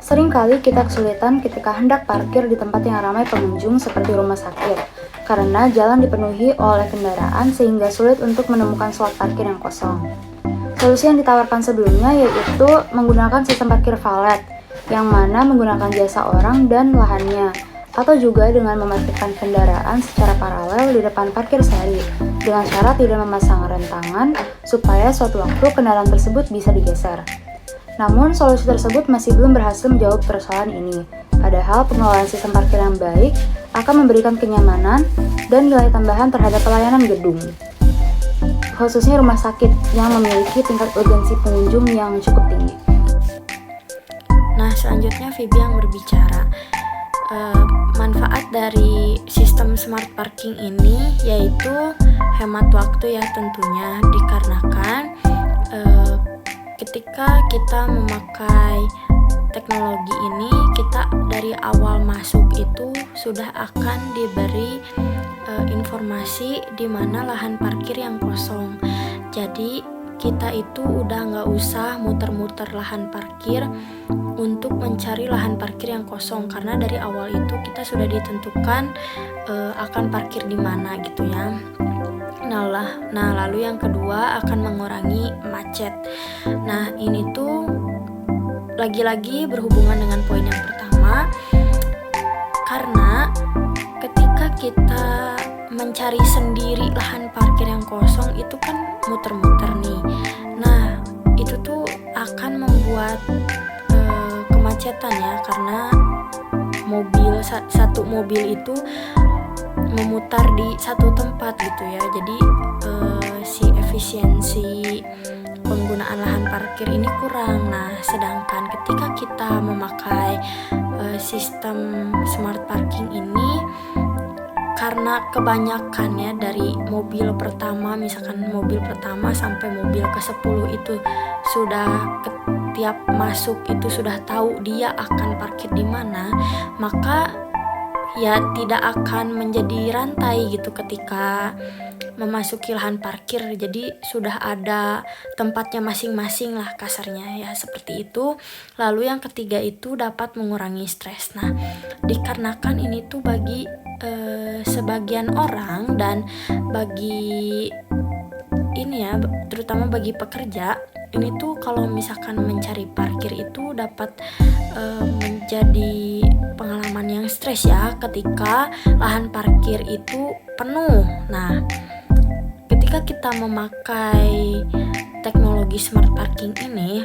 Seringkali kita kesulitan ketika hendak parkir di tempat yang ramai pengunjung seperti rumah sakit, karena jalan dipenuhi oleh kendaraan sehingga sulit untuk menemukan slot parkir yang kosong. Solusi yang ditawarkan sebelumnya yaitu menggunakan sistem parkir valet, yang mana menggunakan jasa orang dan lahannya, atau juga dengan memarkirkan kendaraan secara paralel di depan parkir seri, dengan syarat tidak memasang rem tangan supaya suatu waktu kendaraan tersebut bisa digeser. Namun, solusi tersebut masih belum berhasil menjawab persoalan ini. Padahal, pengelolaan sistem parkir yang baik akan memberikan kenyamanan dan nilai tambahan terhadap pelayanan gedung, khususnya rumah sakit yang memiliki tingkat urgensi pengunjung yang cukup tinggi. Nah, selanjutnya Vivi yang berbicara. Manfaat dari sistem smart parking ini yaitu hemat waktu ya tentunya, dikarenakan ketika kita memakai teknologi ini, kita dari awal masuk itu sudah akan diberi informasi di mana lahan parkir yang kosong. Jadi kita itu udah nggak usah muter-muter lahan parkir untuk mencari lahan parkir yang kosong, karena dari awal itu kita sudah ditentukan akan parkir di mana gitu ya. Nah, lalu yang kedua akan mengurangi macet. Nah, ini tuh lagi-lagi berhubungan dengan poin yang pertama, karena ketika kita mencari sendiri lahan parkir yang kosong itu kan muter-muter nih. Nah, itu tuh akan membuat kemacetan ya, karena satu mobil itu memutar di satu tempat gitu ya. Jadi si efisiensi penggunaan lahan parkir ini kurang. Nah, sedangkan ketika kita memakai sistem smart parking ini, karena kebanyakannya dari mobil pertama, misalkan mobil pertama sampai mobil ke-10 itu sudah tiap masuk itu sudah tahu dia akan parkir di mana, maka ya tidak akan menjadi rantai gitu ketika memasuki lahan parkir. Jadi sudah ada tempatnya masing-masing lah kasarnya ya, seperti itu. Lalu yang ketiga itu dapat mengurangi stres. Nah, dikarenakan ini tuh bagi sebagian orang dan bagi ini ya, terutama bagi pekerja, ini tuh kalau misalkan mencari parkir itu dapat menjadi pengalaman yang stres ya ketika lahan parkir itu penuh. Nah, ketika kita memakai teknologi smart parking ini,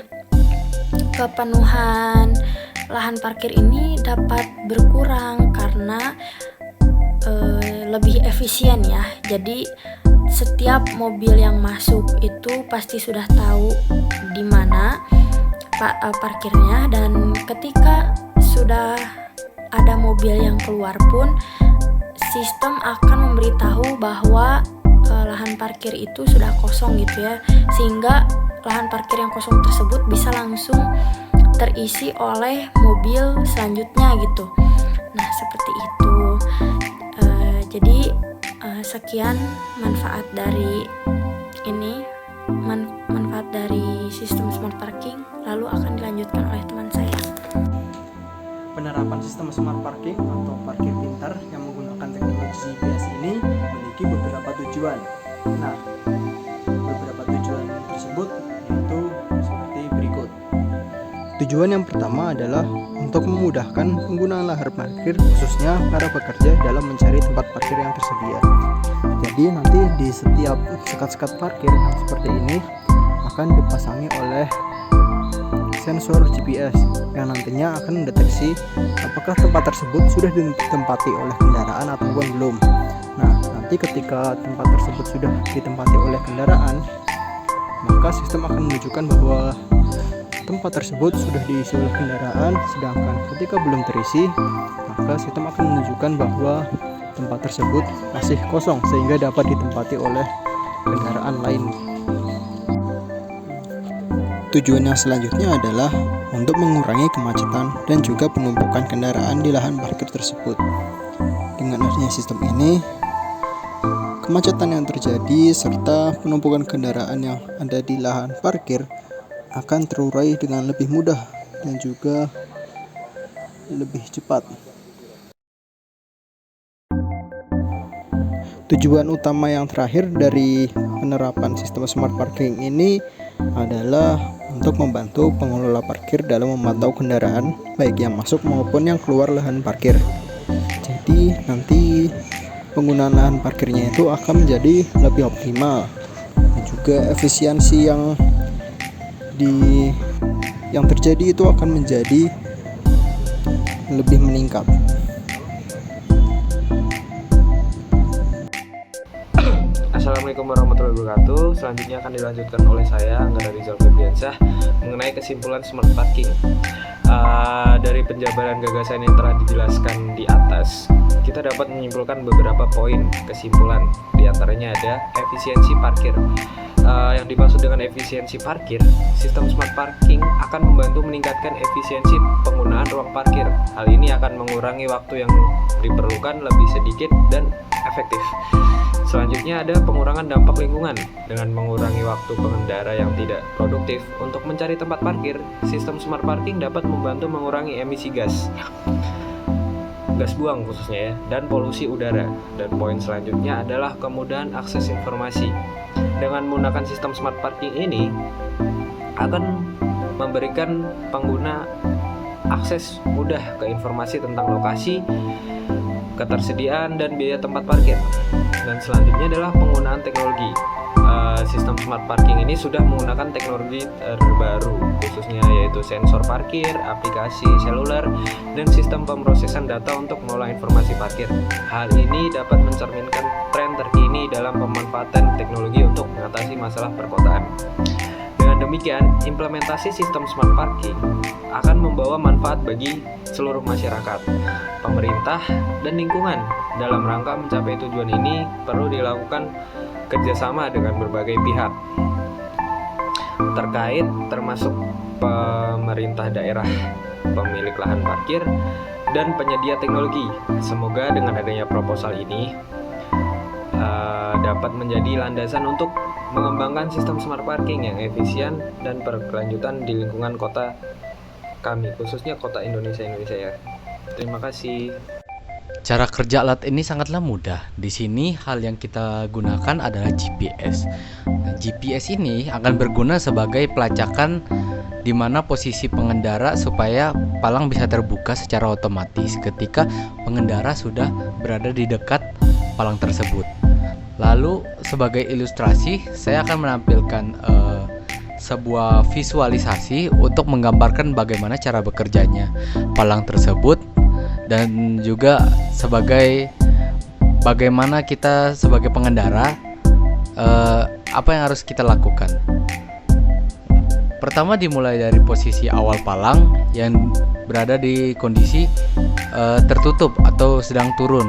kepenuhan lahan parkir ini dapat berkurang karena lebih efisien ya. Jadi setiap mobil yang masuk itu pasti sudah tahu di mana parkirnya, dan ketika sudah ada mobil yang keluar pun sistem akan memberitahu bahwa lahan parkir itu sudah kosong gitu ya, sehingga lahan parkir yang kosong tersebut bisa langsung terisi oleh mobil selanjutnya gitu. Nah, seperti itu. Jadi sekian manfaat dari ini, manfaat dari sistem smart parking, lalu akan dilanjutkan oleh teman saya. Penerapan sistem smart parking atau parkir pintar yang menggunakan teknologi GPS ini memiliki beberapa tujuan. Nah, beberapa tujuan tersebut yaitu seperti berikut. Tujuan yang pertama adalah untuk memudahkan penggunaan lahan parkir, khususnya para pekerja dalam mencari tempat parkir yang tersedia. Jadi nanti di setiap sekat-sekat parkir yang seperti ini akan dipasangi oleh sensor GPS yang nantinya akan mendeteksi apakah tempat tersebut sudah ditempati oleh kendaraan ataupun belum. Nah, nanti ketika tempat tersebut sudah ditempati oleh kendaraan, maka sistem akan menunjukkan bahwa tempat tersebut sudah diisi oleh kendaraan, sedangkan ketika belum terisi, maka sistem akan menunjukkan bahwa tempat tersebut masih kosong sehingga dapat ditempati oleh kendaraan lain. Tujuan yang selanjutnya adalah untuk mengurangi kemacetan dan juga penumpukan kendaraan di lahan parkir tersebut. Dengan adanya sistem ini, kemacetan yang terjadi serta penumpukan kendaraan yang ada di lahan parkir akan terurai dengan lebih mudah, dan juga lebih cepat. Tujuan utama yang terakhir dari penerapan sistem smart parking ini adalah untuk membantu pengelola parkir dalam memantau kendaraan baik yang masuk maupun yang keluar lahan parkir. Jadi nanti penggunaan lahan parkirnya itu akan menjadi lebih optimal dan juga efisiensi yang terjadi itu akan menjadi lebih meningkat. Assalamualaikum warahmatullahi wabarakatuh. Selanjutnya akan dilanjutkan oleh saya, Anggara Rizal Febriansyah, mengenai kesimpulan smart parking. Dari penjabaran gagasan yang telah dijelaskan di atas, kita dapat menyimpulkan beberapa poin kesimpulan. Di antaranya ada efisiensi parkir. Yang dimaksud dengan efisiensi parkir, sistem smart parking akan membantu meningkatkan efisiensi penggunaan ruang parkir. Hal ini akan mengurangi waktu yang diperlukan lebih sedikit dan efektif. Selanjutnya ada pengurangan dampak lingkungan. Dengan mengurangi waktu pengendara yang tidak produktif untuk mencari tempat parkir, sistem smart parking dapat membantu mengurangi emisi gas buang khususnya ya, dan polusi udara. Dan poin selanjutnya adalah kemudahan akses informasi. Dengan menggunakan sistem smart parking ini akan memberikan pengguna akses mudah ke informasi tentang lokasi, ketersediaan, dan biaya tempat parkir. Dan selanjutnya adalah penggunaan teknologi. Sistem smart parking ini sudah menggunakan teknologi terbaru, khususnya yaitu sensor parkir, aplikasi seluler, dan sistem pemrosesan data untuk mengolah informasi parkir. Hal ini dapat mencerminkan tren terkini dalam pemanfaatan teknologi untuk mengatasi masalah perkotaan. Dengan demikian, implementasi sistem smart parking akan membawa manfaat bagi seluruh masyarakat, pemerintah, dan lingkungan. Dalam rangka mencapai tujuan ini, perlu dilakukan kerjasama dengan berbagai pihak terkait, termasuk pemerintah daerah, pemilik lahan parkir, dan penyedia teknologi. Semoga dengan adanya proposal ini dapat menjadi landasan untuk mengembangkan sistem smart parking yang efisien dan berkelanjutan di lingkungan kota kami, khususnya kota Indonesia ya. Terima kasih. Cara kerja alat ini sangatlah mudah. Di sini hal yang kita gunakan adalah GPS. Nah, GPS ini akan berguna sebagai pelacakan di mana posisi pengendara supaya palang bisa terbuka secara otomatis ketika pengendara sudah berada di dekat palang tersebut. Lalu sebagai ilustrasi, saya akan menampilkan sebuah visualisasi untuk menggambarkan bagaimana cara bekerjanya palang tersebut, dan juga sebagai bagaimana kita sebagai pengendara apa yang harus kita lakukan. Pertama dimulai dari posisi awal palang yang berada di kondisi tertutup atau sedang turun.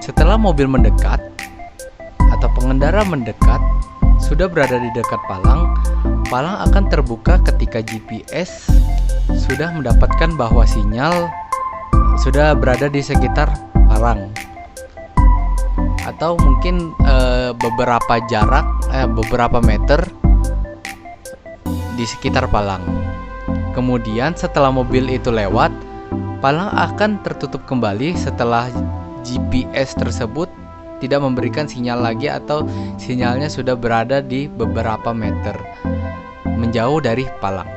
Setelah mobil mendekat atau pengendara mendekat, sudah berada di dekat palang, palang akan terbuka ketika GPS sudah mendapatkan bahwa sinyal sudah berada di sekitar palang, atau mungkin beberapa meter di sekitar palang. Kemudian setelah mobil itu lewat, palang akan tertutup kembali setelah GPS tersebut tidak memberikan sinyal lagi atau sinyalnya sudah berada di beberapa meter menjauh dari palang.